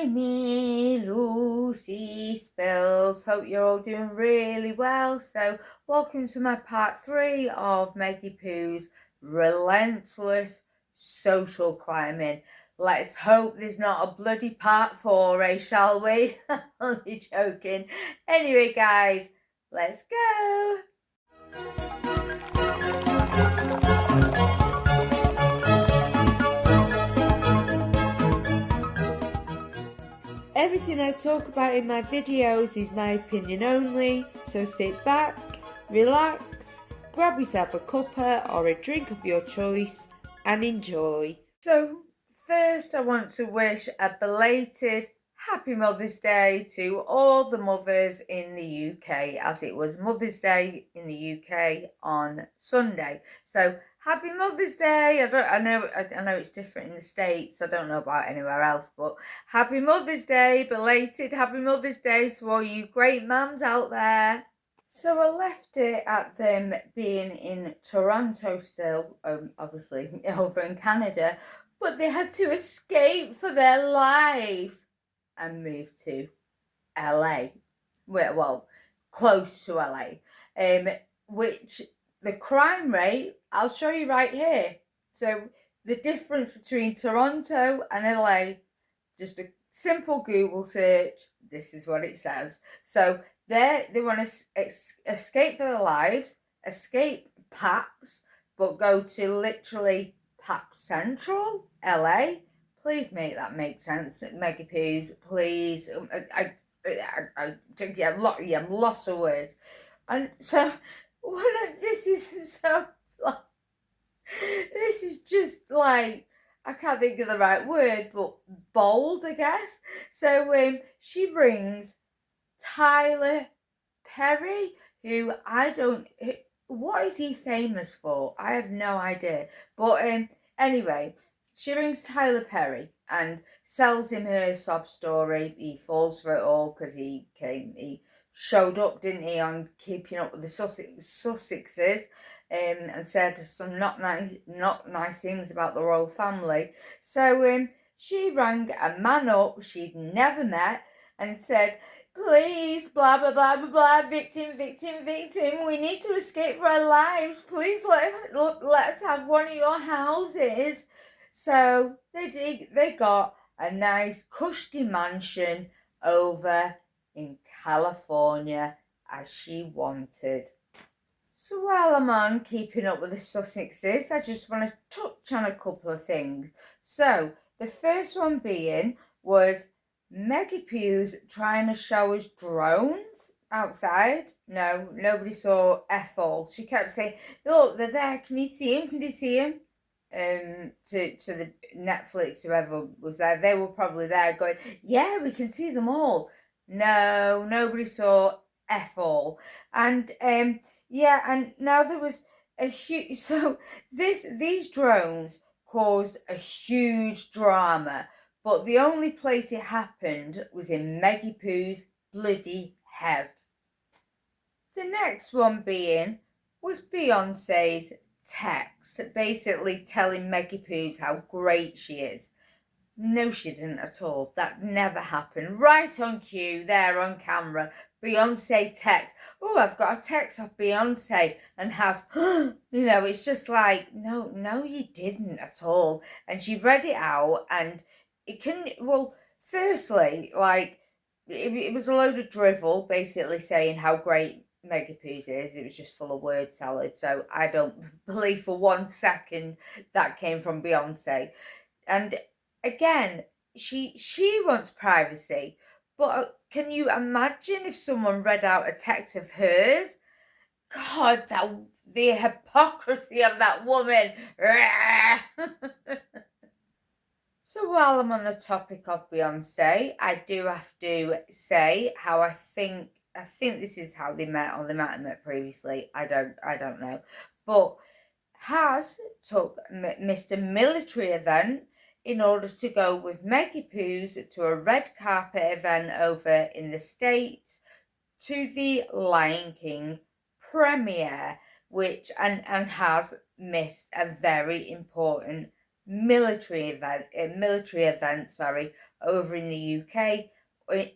me, Lucy Spills. Hope you're all doing really well. So, welcome to my part 3 of Maggie Poo's relentless social climbing. Let's hope there's not a bloody part 4, shall we? Only joking. Anyway, guys, let's go. Everything I talk about in my videos is my opinion only, so sit back, relax, grab yourself a cuppa or a drink of your choice and enjoy. So first I want to wish a belated Happy Mother's Day to all the mothers in the UK, as it was Mother's Day in the UK on Sunday. So Happy Mother's Day. I know it's different in the States. I don't know about anywhere else, but Happy Mother's Day, belated Happy Mother's Day to all you great mums out there. So I left it at them being in Toronto still, obviously over in Canada, but they had to escape for their lives and move to LA. Well, close to LA, which the crime rate, I'll show you right here. So the difference between Toronto and LA, just a simple Google search, this is what it says. So they want to escape for their lives, escape PAPS, but go to literally PAPS Central, LA. Please make that make sense, Maggie Poos, please. I'm lost of words. And so, this is so, this is just like, I can't think of the right word, but bold, I guess. So she rings Tyler Perry, who what is he famous for? I have no idea. But anyway, she rings Tyler Perry and sells him her sob story. He falls for it all because he showed up, didn't he, on Keeping Up with the Sussexes, and said some not nice things about the royal family. So she rang a man up she'd never met and said, please, blah, blah, blah, blah, blah, victim, we need to escape for our lives. Please let us have one of your houses. So they got a nice cushy mansion over in California as she wanted. So while I'm on Keeping Up with the Sussexes, I just want to touch on a couple of things. So the first one being was Maggie Poo's trying to show us drones outside. No, nobody saw F all. She kept saying, look, they're there, can you see him, to the Netflix, whoever was there, they were probably there going, yeah, we can see them all. No, nobody saw F all. And yeah, and now there was a huge, so these drones caused a huge drama, but the only place it happened was in Maggie Poo's bloody head. The next one being was Beyonce's text, basically telling Maggie Poo's how great she is. No, she didn't at all. That never happened. Right on cue, there on camera, Beyonce text. Oh, I've got a text off Beyonce and has, it's just like, no, you didn't at all. And she read it out and firstly, like, it was a load of drivel, basically saying how great Maggie Poo's is. It was just full of word salad. So I don't believe for 1 second that came from Beyonce. And again, she wants privacy, but can you imagine if someone read out a text of hers? God, the hypocrisy of that woman. So while I'm on the topic of Beyonce, I do have to say how I think this is how they met, or they might have met previously. I don't know, but has took Mr. Military event in order to go with Maggie Poo's to a red carpet event over in the States to the Lion King premiere, which and has missed a very important military event, over in the UK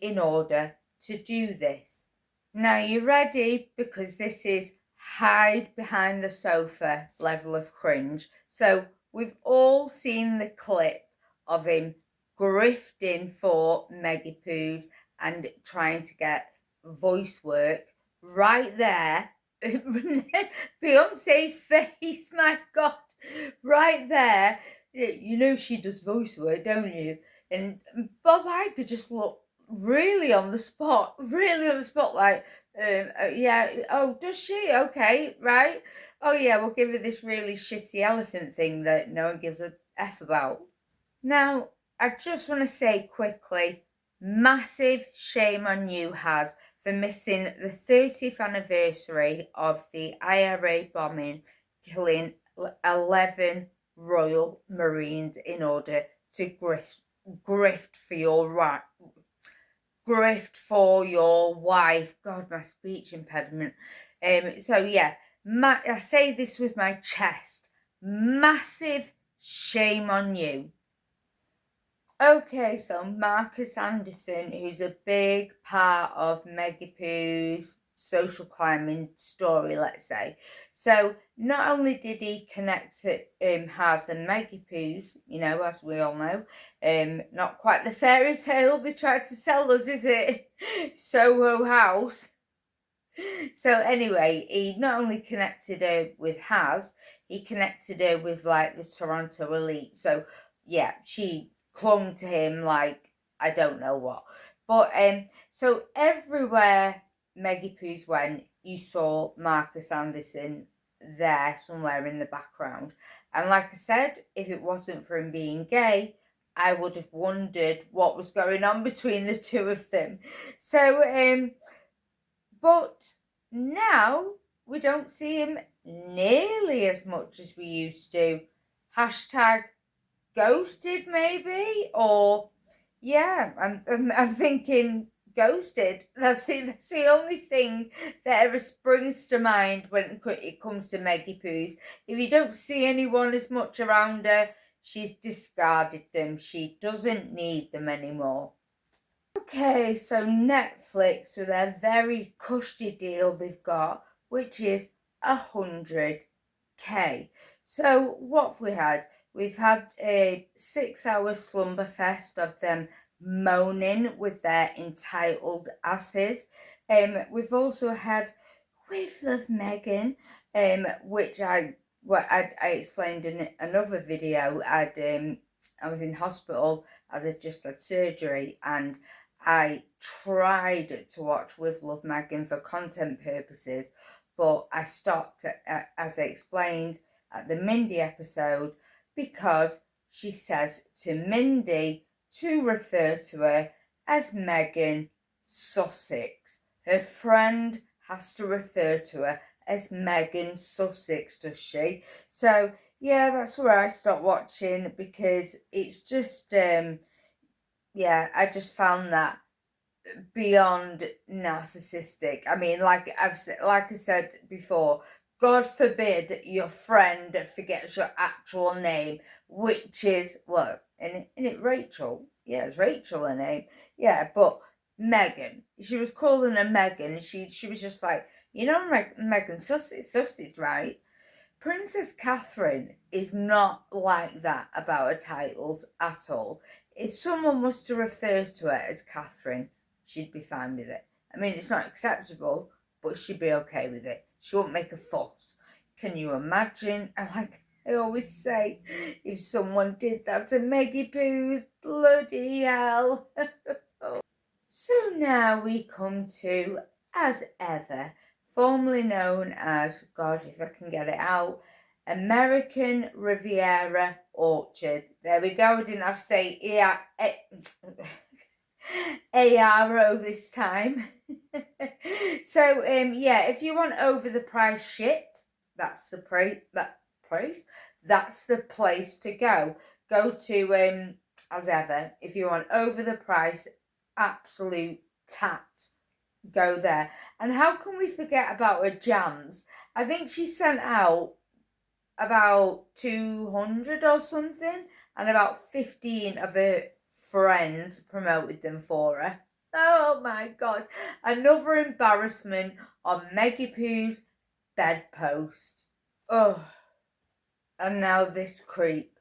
in order to do this. Now you're ready, because this is hide behind the sofa level of cringe. So we've all seen the clip of him grifting for Meggy Poos and trying to get voice work. Right there, Beyonce's face, my God, right there. You know she does voice work, don't you? And Bob Iger just looked really on the spot, like, yeah, oh, does she? Okay, right. Oh yeah, we'll give her this really shitty elephant thing that no one gives a F about. Now, I just want to say quickly, massive shame on you, Haz, for missing the 30th anniversary of the IRA bombing, killing 11 Royal Marines in order to grift for your wife. God, my speech impediment. So yeah, I say this with my chest. Massive shame on you. Okay, so Marcus Anderson, who's a big part of Meggy Poo's social climbing story, let's say. So not only did he connect Haz and Meggy Poo's, you know, as we all know, not quite the fairy tale they tried to sell us, is it? Soho House. So anyway, he not only connected her with Haz, he connected her with like the Toronto elite. So yeah, she clung to him like I don't know what. But so everywhere Meggy Poos went, you saw Marcus Anderson there somewhere in the background. And like I said, if it wasn't for him being gay, I would have wondered what was going on between the two of them. So but now we don't see him nearly as much as we used to. Hashtag ghosted, maybe? Or, yeah, I'm thinking ghosted. That's the only thing that ever springs to mind when it comes to Meggy Poos. If you don't see anyone as much around her, she's discarded them. She doesn't need them anymore. Okay, so Netflix, with their very cushy deal they've got, which is 100k. So what have we had? We've had a 6-hour slumber fest of them moaning with their entitled asses. We've also had With Love Meghan, which I explained in another video. I was in hospital as I just had surgery, and I tried to watch With Love Meghan for content purposes, but I stopped, as I explained at the Mindy episode, because she says to Mindy to refer to her as Meghan Sussex. Her friend has to refer to her as Meghan Sussex, does she? So yeah, that's where I stopped watching, because it's just yeah, I just found that beyond narcissistic. I mean, like I said before, God forbid your friend forgets your actual name, which is, well, in it Rachel? Yeah, it's Rachel her name. Yeah, but Meghan. She was calling her Meghan. She was just like, you know, Meghan Sussex, right? Princess Catherine is not like that about her titles at all. If someone was to refer to her as Catherine, she'd be fine with it. I mean, it's not acceptable, but she'd be okay with it. She won't make a fuss. Can you imagine? And like I always say, if someone did that to Meggy Poo's, bloody hell. So now we come to, as ever, formerly known as, God, if I can get it out, American Riviera Orchard. There we go. I didn't have to say ARO this time. So yeah, if you want over the price shit, that's the that's the place to go. Go to as ever, if you want over the price absolute tat, go there. And how can we forget about her jams? I think she sent out about 200 or something, and about 15 of her friends promoted them for her. Oh my God. Another embarrassment on Meggie Pooh's bedpost. Oh, and now this creep.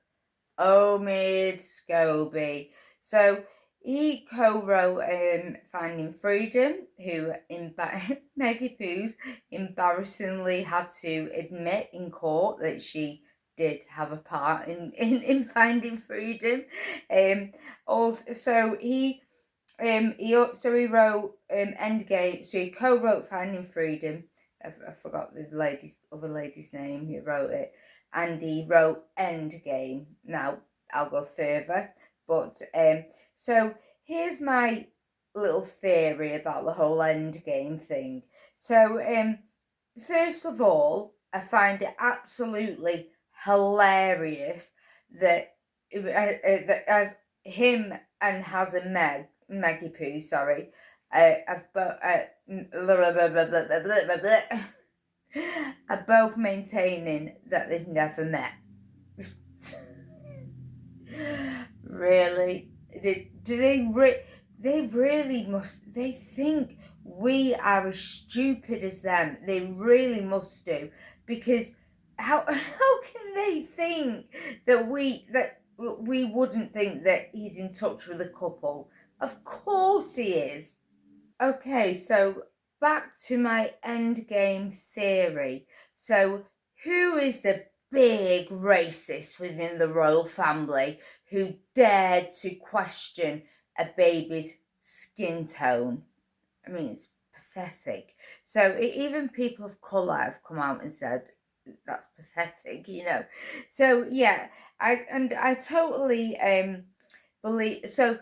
Omid Scobie. So he co-wrote Finding Freedom, who Meggie Pooh's embarrassingly had to admit in court that she did have a part in Finding Freedom. Also, he wrote Endgame. So he co-wrote Finding Freedom. I forgot the other lady's name who wrote it, and he wrote Endgame. Now I'll go further, but so here's my little theory about the whole Endgame thing. So first of all, I find it absolutely hilarious that as him and Maggie Poo, sorry, have are both maintaining that they've never met. Really? Do they really must, they think we are as stupid as them. They really must do. Because how can they think that we wouldn't think that he's in touch with a couple? Of course he is. Okay, so back to my endgame theory. So, who is the big racist within the royal family who dared to question a baby's skin tone? I mean, it's pathetic. So, even people of colour have come out and said that's pathetic, you know. So, yeah, I totally believe. So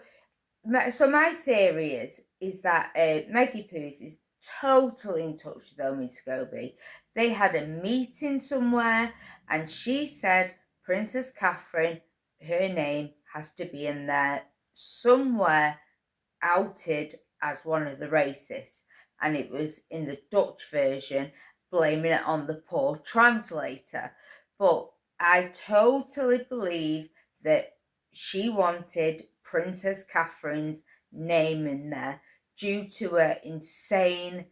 my theory is that Maggie Poos is totally in touch with Omid Scobie. They had a meeting somewhere, and she said Princess Catherine, her name has to be in there somewhere, outed as one of the racists, and it was in the Dutch version, blaming it on the poor translator. But I totally believe that she wanted Princess Catherine's name in there due to her insane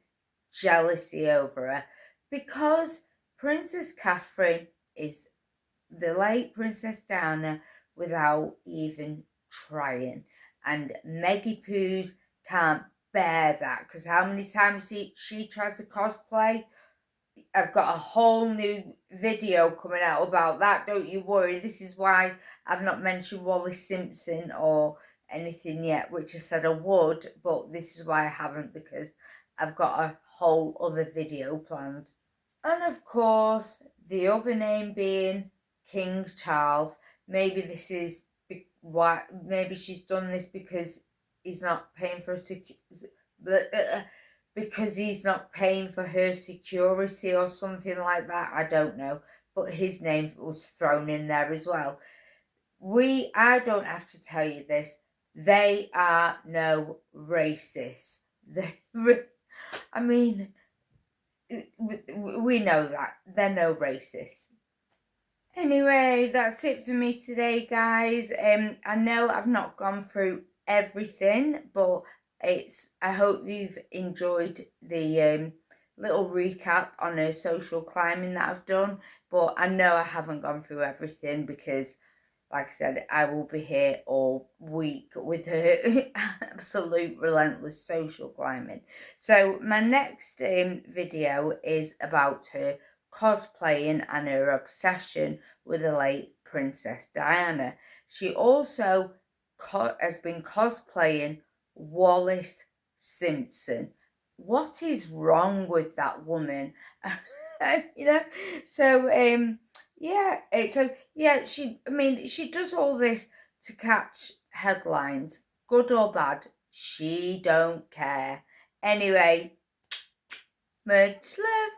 jealousy over her, because Princess Catherine is the late Princess Diana without even trying. And Meggie Poos can't bear that, because how many times she tries to cosplay? I've got a whole new video coming out about that, don't you worry. This is why I've not mentioned Wallis Simpson or anything yet, which I said I would, but this is why I haven't, because I've got a whole other video planned. And of course, the other name being King Charles. Maybe this is why. Maybe she's done this because he's not paying for because he's not paying for her security or something like that. I don't know, but his name was thrown in there as well. I don't have to tell you this. They are no racists. I mean, we know that they're no racists. Anyway, that's it for me today, guys. I know I've not gone through everything, but I hope you've enjoyed the little recap on a social climbing that I've done. But I know I haven't gone through everything because, like I said, I will be here all week with her absolute relentless social climbing. So my next video is about her cosplaying and her obsession with the late Princess Diana. She also has been cosplaying Wallis Simpson. What is wrong with that woman? You know, so she does all this to catch headlines, good or bad. She don't care. Anyway, much love.